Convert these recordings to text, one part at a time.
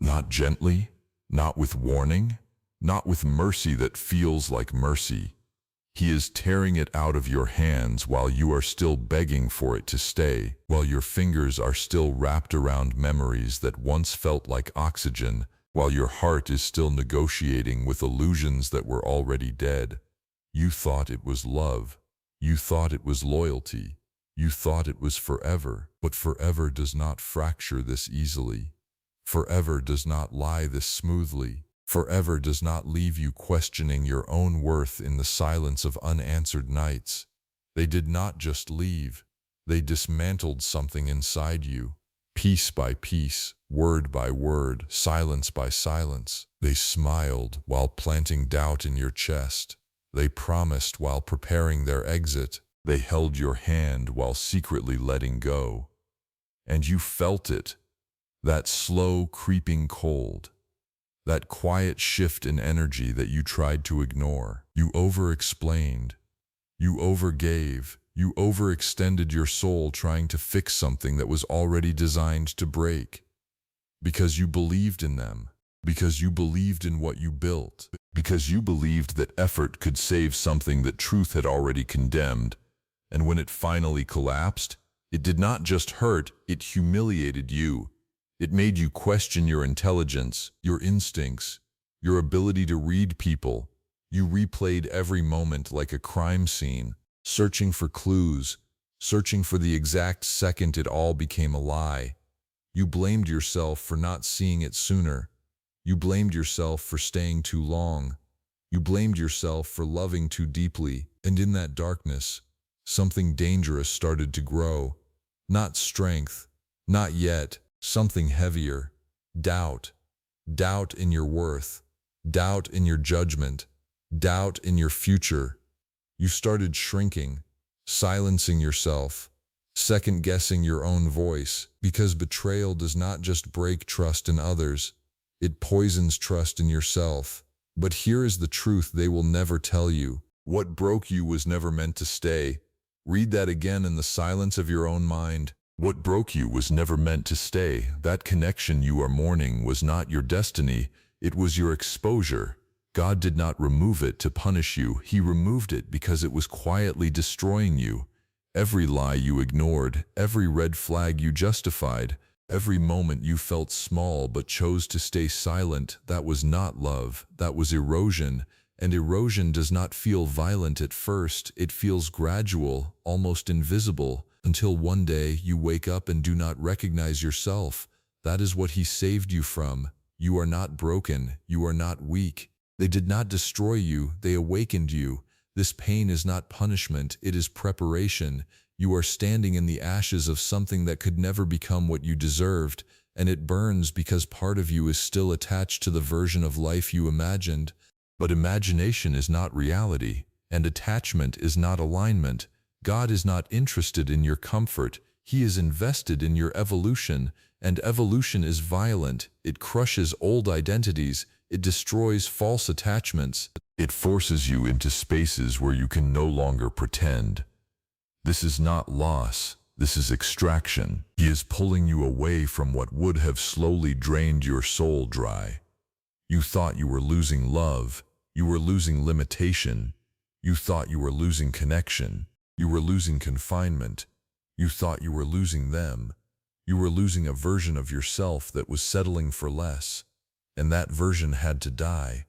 Not gently, not with warning, not with mercy that feels like mercy. He is tearing it out of your hands while you are still begging for it to stay, while your fingers are still wrapped around memories that once felt like oxygen, while your heart is still negotiating with illusions that were already dead. You thought it was love. You thought it was loyalty. You thought it was forever, but forever does not fracture this easily. Forever does not lie this smoothly. Forever does not leave you questioning your own worth in the silence of unanswered nights. They did not just leave. They dismantled something inside you. Piece by piece, word by word, silence by silence. They smiled while planting doubt in your chest. They promised while preparing their exit. They held your hand while secretly letting go. And you felt it, that slow creeping cold, that quiet shift in energy that you tried to ignore. You overexplained. You overgave. You overextended your soul trying to fix something that was already designed to break. Because you believed in them. Because you believed in what you built. Because you believed that effort could save something that truth had already condemned. And when it finally collapsed, it did not just hurt, it humiliated you. It made you question your intelligence, your instincts, your ability to read people. You replayed every moment like a crime scene, searching for clues, searching for the exact second it all became a lie. You blamed yourself for not seeing it sooner. You blamed yourself for staying too long. You blamed yourself for loving too deeply. And in that darkness, something dangerous started to grow. Not strength, not yet, something heavier. Doubt. Doubt in your worth. Doubt in your judgment. Doubt in your future. You started shrinking, silencing yourself, second-guessing your own voice, because betrayal does not just break trust in others, it poisons trust in yourself. But here is the truth they will never tell you. What broke you was never meant to stay. Read that again in the silence of your own mind. What broke you was never meant to stay. That connection you are mourning was not your destiny. It was your exposure. God did not remove it to punish you. He removed it because it was quietly destroying you. Every lie you ignored, every red flag you justified, every moment you felt small but chose to stay silent, that was not love. That was erosion. And erosion does not feel violent at first. It feels gradual, almost invisible, until one day you wake up and do not recognize yourself. That is what He saved you from. You are not broken. You are not weak. They did not destroy you. They awakened you. This pain is not punishment. It is preparation. You are standing in the ashes of something that could never become what you deserved, and it burns because part of you is still attached to the version of life you imagined. But imagination is not reality, and attachment is not alignment. God is not interested in your comfort. He is invested in your evolution, and evolution is violent. It crushes old identities. It destroys false attachments. It forces you into spaces where you can no longer pretend. This is not loss. This is extraction. He is pulling you away from what would have slowly drained your soul dry. You thought you were losing love. You were losing limitation. You thought you were losing connection. You were losing confinement. You thought you were losing them. You were losing a version of yourself that was settling for less. And that version had to die.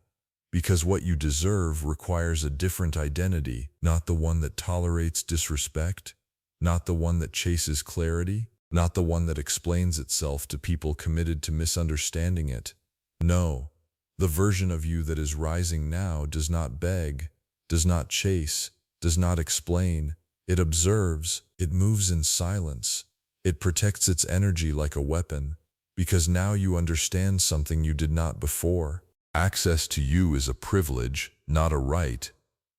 Because what you deserve requires a different identity, not the one that tolerates disrespect, not the one that chases clarity, not the one that explains itself to people committed to misunderstanding it. No. The version of you that is rising now does not beg, does not chase, does not explain. It observes, it moves in silence. It protects its energy like a weapon, because now you understand something you did not before. Access to you is a privilege, not a right,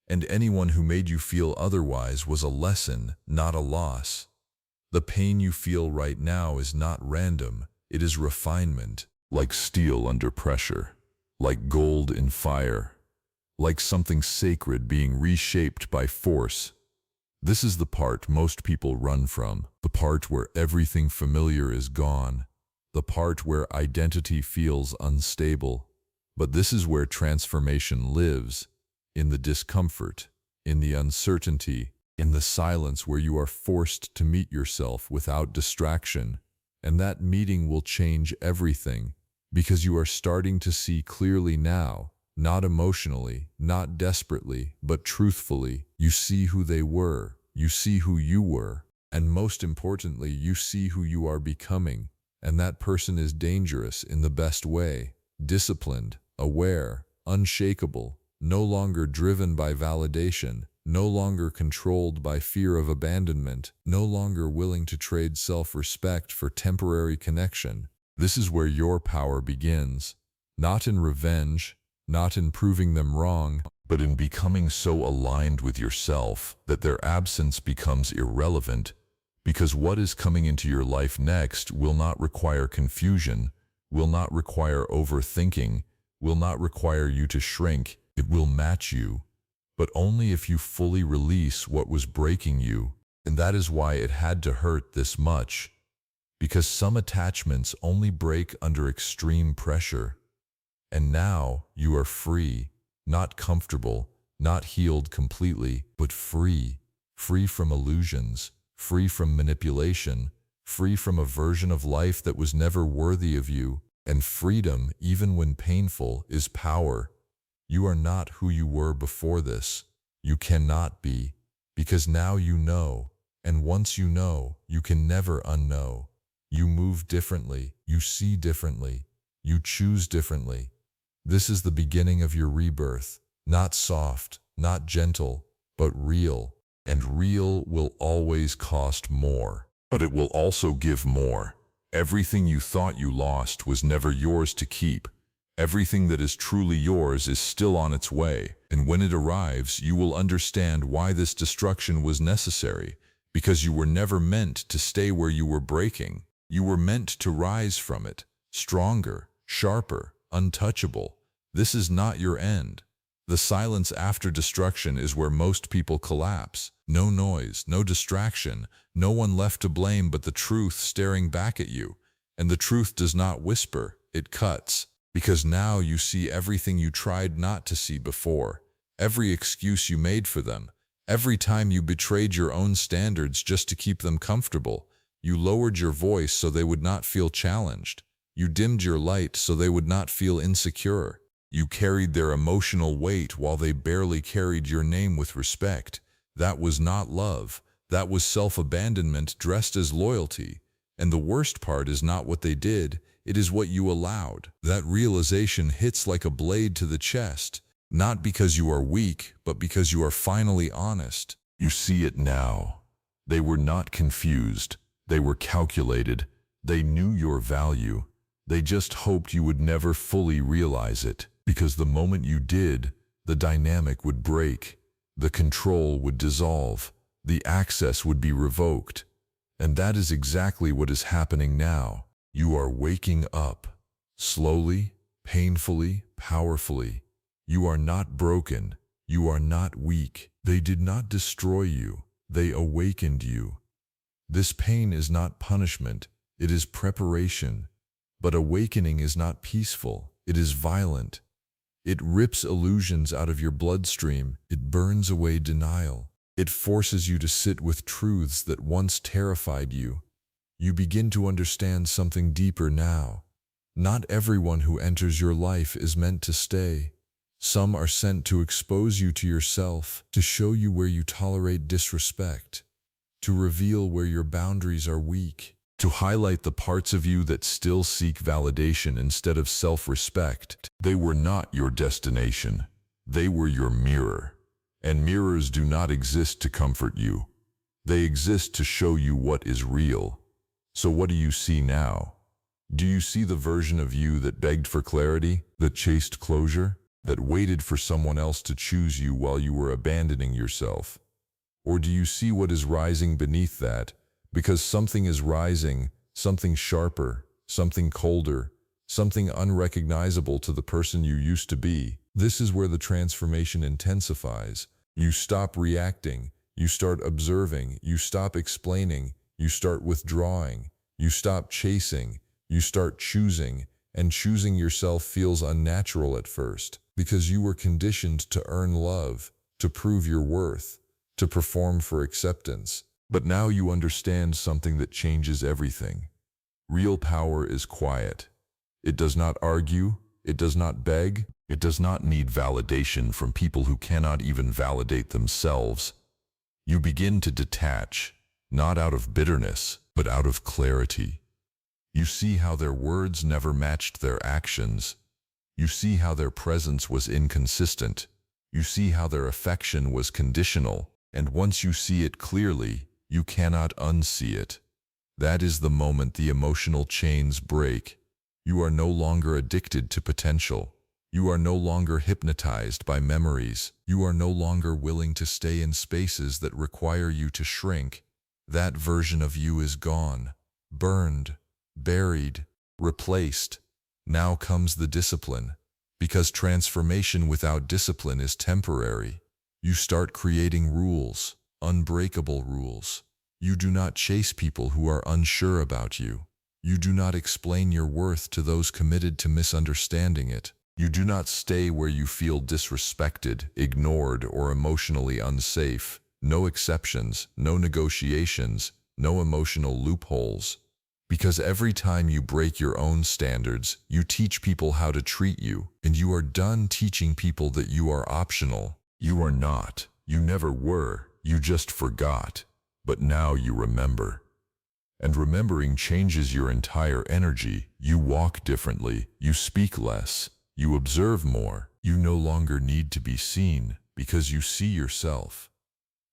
and anyone who made you feel otherwise was a lesson, not a loss. The pain you feel right now is not random, it is refinement, like steel under pressure. Like gold in fire, like something sacred being reshaped by force. This is the part most people run from, the part where everything familiar is gone, the part where identity feels unstable. But this is where transformation lives, in the discomfort, in the uncertainty, in the silence where you are forced to meet yourself without distraction. And that meeting will change everything, because you are starting to see clearly now, not emotionally, not desperately, but truthfully. You see who they were, you see who you were, and most importantly, you see who you are becoming. And that person is dangerous in the best way, disciplined, aware, unshakable, no longer driven by validation, no longer controlled by fear of abandonment, no longer willing to trade self-respect for temporary connection. This is where your power begins, not in revenge, not in proving them wrong, but in becoming so aligned with yourself that their absence becomes irrelevant, because what is coming into your life next will not require confusion, will not require overthinking, will not require you to shrink. It will match you, but only if you fully release what was breaking you. And that is why it had to hurt this much, because some attachments only break under extreme pressure. And now you are free, not comfortable, not healed completely, but free, free from illusions, free from manipulation, free from a version of life that was never worthy of you. And freedom, even when painful, is power. You are not who you were before this. You cannot be, because now you know, and once you know, you can never unknow. You move differently, you see differently, you choose differently. This is the beginning of your rebirth, not soft, not gentle, but real. And real will always cost more, but it will also give more. Everything you thought you lost was never yours to keep. Everything that is truly yours is still on its way, and when it arrives, you will understand why this destruction was necessary, because you were never meant to stay where you were breaking. You were meant to rise from it, stronger, sharper, untouchable. This is not your end. The silence after destruction is where most people collapse. No noise, no distraction, no one left to blame but the truth staring back at you. And the truth does not whisper, it cuts. Because now you see everything you tried not to see before, every excuse you made for them, every time you betrayed your own standards just to keep them comfortable. You lowered your voice so they would not feel challenged. You dimmed your light so they would not feel insecure. You carried their emotional weight while they barely carried your name with respect. That was not love. That was self-abandonment dressed as loyalty. And the worst part is not what they did, it is what you allowed. That realization hits like a blade to the chest, not because you are weak, but because you are finally honest. You see it now. They were not confused. They were calculated. They knew your value. They just hoped you would never fully realize it, because the moment you did, the dynamic would break, the control would dissolve, the access would be revoked. And that is exactly what is happening now. You are waking up, slowly, painfully, powerfully. You are not broken. You are not weak. They did not destroy you. They awakened you. This pain is not punishment. It is preparation. But awakening is not peaceful. It is violent. It rips illusions out of your bloodstream. It burns away denial. It forces you to sit with truths that once terrified you. You begin to understand something deeper now. Not everyone who enters your life is meant to stay. Some are sent to expose you to yourself, to show you where you tolerate disrespect, to reveal where your boundaries are weak, to highlight the parts of you that still seek validation instead of self-respect. They were not your destination. They were your mirror. And mirrors do not exist to comfort you. They exist to show you what is real. So what do you see now? Do you see the version of you that begged for clarity, that chased closure, that waited for someone else to choose you while you were abandoning yourself? Or do you see what is rising beneath that? Because something is rising, something sharper, something colder, something unrecognizable to the person you used to be. This is where the transformation intensifies. You stop reacting, you start observing, you stop explaining, you start withdrawing, you stop chasing, You start choosing, and choosing yourself feels unnatural at first because you were conditioned to earn love, to prove your worth, to perform for acceptance. But now you understand something that changes everything. Real power is quiet. It does not argue, it does not beg, it does not need validation from people who cannot even validate themselves. You begin to detach, not out of bitterness, but out of clarity. You see how their words never matched their actions. You see how their presence was inconsistent. You see how their affection was conditional. And once you see it clearly, you cannot unsee it. That is the moment the emotional chains break. You are no longer addicted to potential. You are no longer hypnotized by memories. You are no longer willing to stay in spaces that require you to shrink. That version of you is gone, burned, buried, replaced. Now comes the discipline, because transformation without discipline is temporary. You start creating rules, unbreakable rules. You do not chase people who are unsure about you. You do not explain your worth to those committed to misunderstanding it. You do not stay where you feel disrespected, ignored, or emotionally unsafe. No exceptions, no negotiations, no emotional loopholes. Because every time you break your own standards, you teach people how to treat you, and you are done teaching people that you are optional. You are not. You never were. You just forgot. But now you remember. And remembering changes your entire energy. You walk differently. You speak less. You observe more. You no longer need to be seen because you see yourself.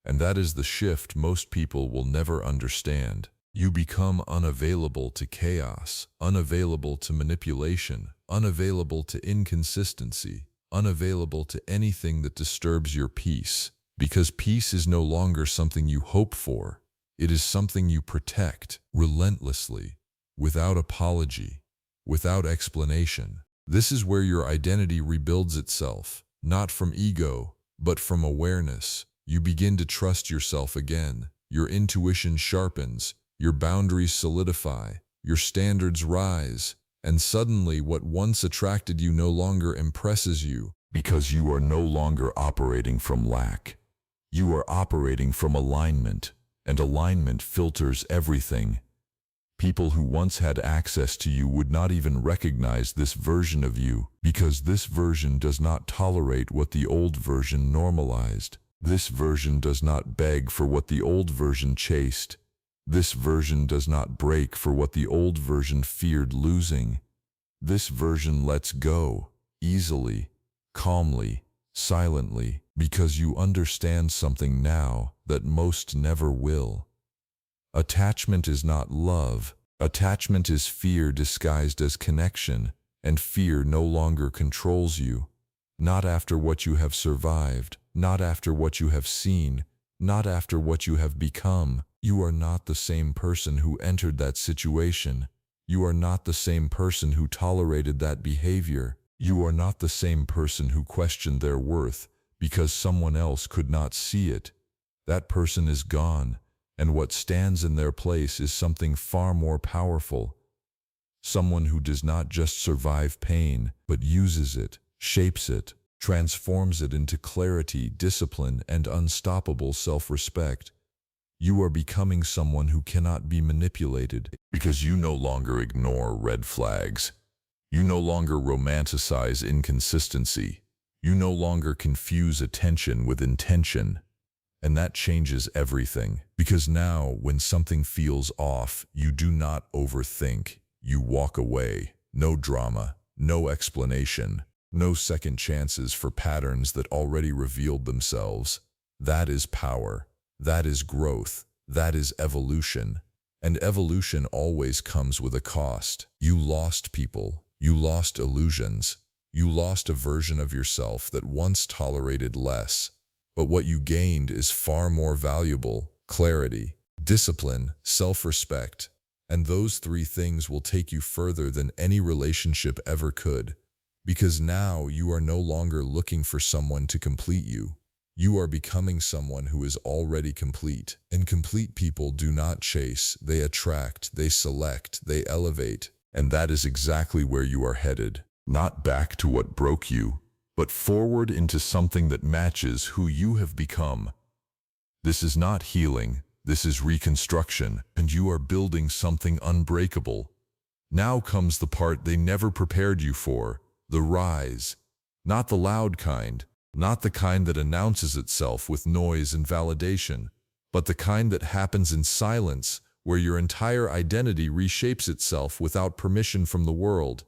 And that is the shift most people will never understand. You become unavailable to chaos, unavailable to manipulation, unavailable to inconsistency, unavailable to anything that disturbs your peace. Because peace is no longer something you hope for. It is something you protect relentlessly, without apology, without explanation. This is where your identity rebuilds itself, not from ego, but from awareness. You begin to trust yourself again. Your intuition sharpens. Your boundaries solidify, your standards rise, and suddenly what once attracted you no longer impresses you because you are no longer operating from lack. You are operating from alignment, and alignment filters everything. People who once had access to you would not even recognize this version of you because this version does not tolerate what the old version normalized. This version does not beg for what the old version chased. This version does not break for what the old version feared losing. This version lets go, easily, calmly, silently, because you understand something now that most never will. Attachment is not love. Attachment is fear disguised as connection, and fear no longer controls you. Not after what you have survived, not after what you have seen, not after what you have become. You are not the same person who entered that situation. You are not the same person who tolerated that behavior. You are not the same person who questioned their worth because someone else could not see it. That person is gone, and what stands in their place is something far more powerful. Someone who does not just survive pain, but uses it, shapes it, transforms it into clarity, discipline, and unstoppable self-respect. You are becoming someone who cannot be manipulated because you no longer ignore red flags. You no longer romanticize inconsistency. You no longer confuse attention with intention. And that changes everything because now when something feels off, you do not overthink. You walk away. No drama, no explanation, no second chances for patterns that already revealed themselves. That is power. That is growth. That is evolution. And evolution always comes with a cost. You lost people. You lost illusions. You lost a version of yourself that once tolerated less. But what you gained is far more valuable: clarity, discipline, self-respect. And those three things will take you further than any relationship ever could. Because now you are no longer looking for someone to complete you. You are becoming someone who is already complete. And complete people do not chase, they attract, they select, they elevate. And that is exactly where you are headed. Not back to what broke you, but forward into something that matches who you have become. This is not healing, this is reconstruction, and you are building something unbreakable. Now comes the part they never prepared you for, the rise. Not the loud kind, not the kind that announces itself with noise and validation, but the kind that happens in silence, where your entire identity reshapes itself without permission from the world.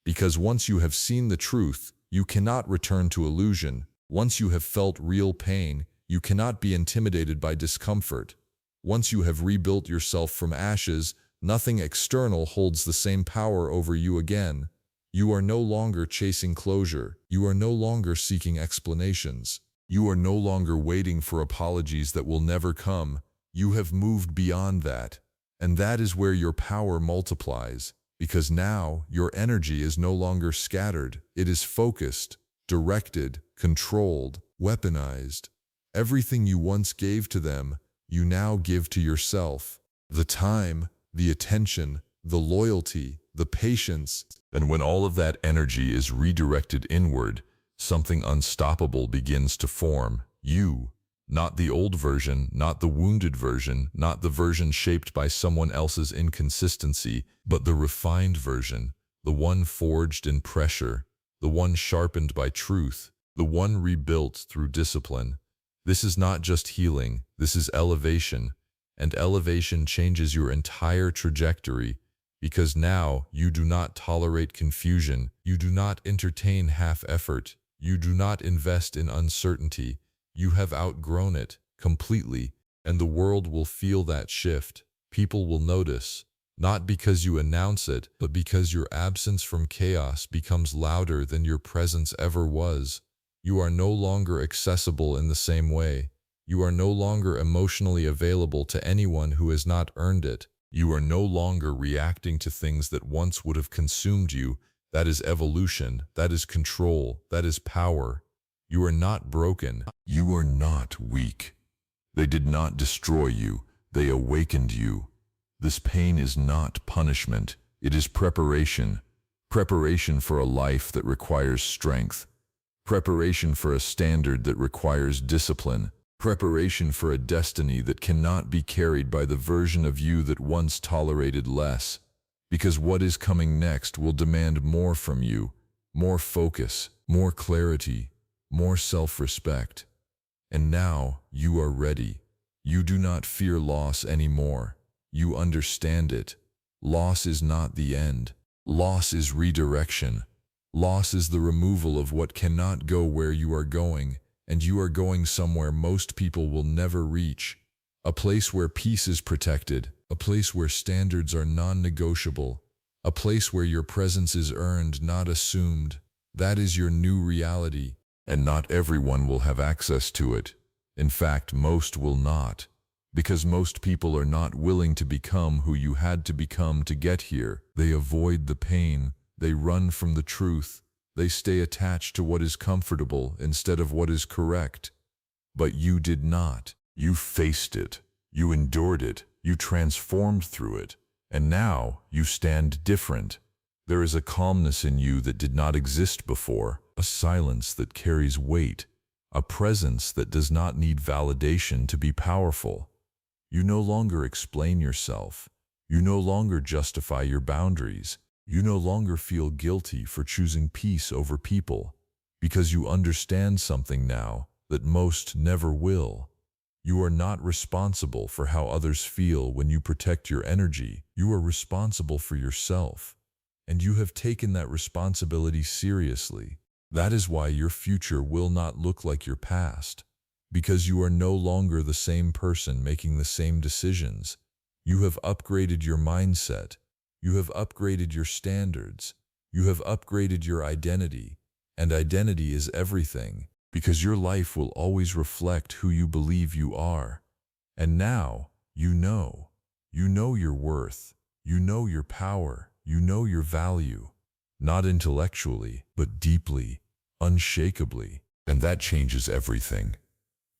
Because once you have seen the truth, you cannot return to illusion. Once you have felt real pain, you cannot be intimidated by discomfort. Once you have rebuilt yourself from ashes, nothing external holds the same power over you again. You are no longer chasing closure. You are no longer seeking explanations. You are no longer waiting for apologies that will never come. You have moved beyond that. And that is where your power multiplies, because now your energy is no longer scattered. It is focused, directed, controlled, weaponized. Everything you once gave to them, you now give to yourself. The time, the attention, the loyalty, the patience. And when all of that energy is redirected inward, something unstoppable begins to form. You, not the old version, not the wounded version, not the version shaped by someone else's inconsistency, but the refined version, the one forged in pressure, the one sharpened by truth, the one rebuilt through discipline. This is not just healing, this is elevation, and elevation changes your entire trajectory, because now you do not tolerate confusion, you do not entertain half-effort, you do not invest in uncertainty. You have outgrown it completely, and the world will feel that shift. People will notice, not because you announce it, but because your absence from chaos becomes louder than your presence ever was. You are no longer accessible in the same way. You are no longer emotionally available to anyone who has not earned it. You are no longer reacting to things that once would have consumed you. That is evolution, that is control, that is power. You are not broken. You are not weak. They did not destroy you. They awakened you. This pain is not punishment. It is preparation. Preparation for a life that requires strength. Preparation for a standard that requires discipline. Preparation for a destiny that cannot be carried by the version of you that once tolerated less. Because what is coming next will demand more from you. More focus, more clarity, more self-respect. And now you are ready. You do not fear loss anymore. You understand it. Loss is not the end. Loss is redirection. Loss is the removal of what cannot go where you are going, and you are going somewhere most people will never reach. A place where peace is protected, a place where standards are non-negotiable, a place where your presence is earned, not assumed. That is your new reality. And not everyone will have access to it. In fact, most will not. Because most people are not willing to become who you had to become to get here. They avoid the pain. They run from the truth. They stay attached to what is comfortable instead of what is correct. But you did not. You faced it. You endured it. You transformed through it. And now you stand different. There is a calmness in you that did not exist before. A silence that carries weight, a presence that does not need validation to be powerful. You no longer explain yourself. You no longer justify your boundaries. You no longer feel guilty for choosing peace over people, because you understand something now that most never will. You are not responsible for how others feel when you protect your energy. You are responsible for yourself, and you have taken that responsibility seriously. That is why your future will not look like your past, because you are no longer the same person making the same decisions. You have upgraded your mindset. You have upgraded your standards. You have upgraded your identity. And identity is everything, because your life will always reflect who you believe you are. And now, you know your worth. You know your power. You know your value. Not intellectually, but deeply, unshakably. And that changes everything.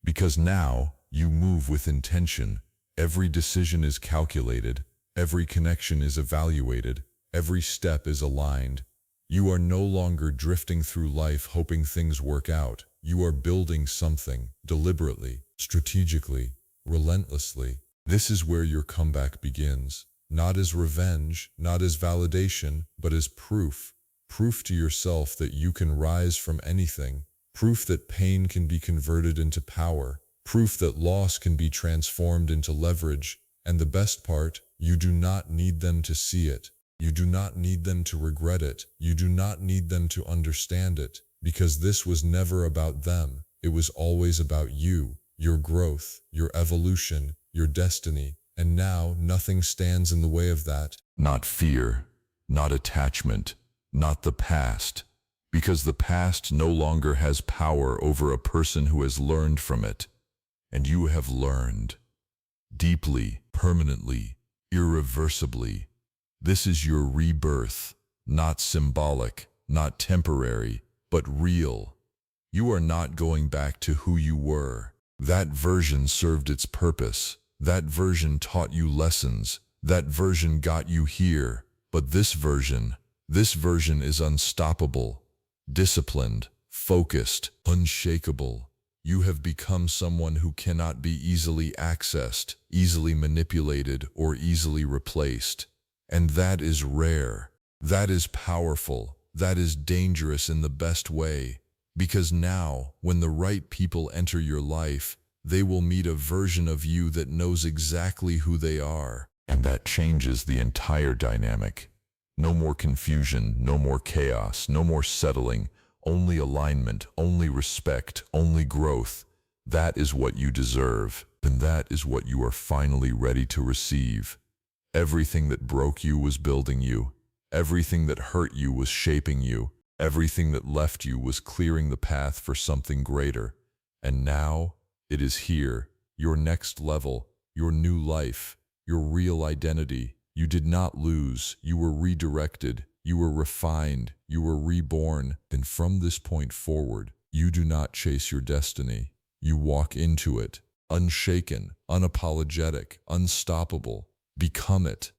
Because now, you move with intention. Every decision is calculated. Every connection is evaluated. Every step is aligned. You are no longer drifting through life hoping things work out. You are building something deliberately, strategically, relentlessly. This is where your comeback begins. Not as revenge, not as validation, but as proof. Proof to yourself that you can rise from anything. Proof that pain can be converted into power. Proof that loss can be transformed into leverage. And the best part, you do not need them to see it. You do not need them to regret it. You do not need them to understand it, because this was never about them. It was always about you, your growth, your evolution, your destiny. And now nothing stands in the way of that. Not fear, not attachment, not the past, because the past no longer has power over a person who has learned from it. And you have learned. Deeply, permanently, irreversibly. This is your rebirth, not symbolic, not temporary, but real. You are not going back to who you were. That version served its purpose. That version taught you lessons. That version got you here. But this version is unstoppable, disciplined, focused, unshakable. You have become someone who cannot be easily accessed, easily manipulated, or easily replaced. And that is rare. That is powerful. That is dangerous in the best way. Because now, when the right people enter your life, they will meet a version of you that knows exactly who they are. And that changes the entire dynamic. No more confusion, no more chaos, no more settling, only alignment, only respect, only growth. That is what you deserve, and that is what you are finally ready to receive. Everything that broke you was building you. Everything that hurt you was shaping you. Everything that left you was clearing the path for something greater. And now, it is here, your next level, your new life, your real identity. You did not lose, you were redirected, you were refined, you were reborn. And from this point forward, you do not chase your destiny. You walk into it, unshaken, unapologetic, unstoppable. Become it.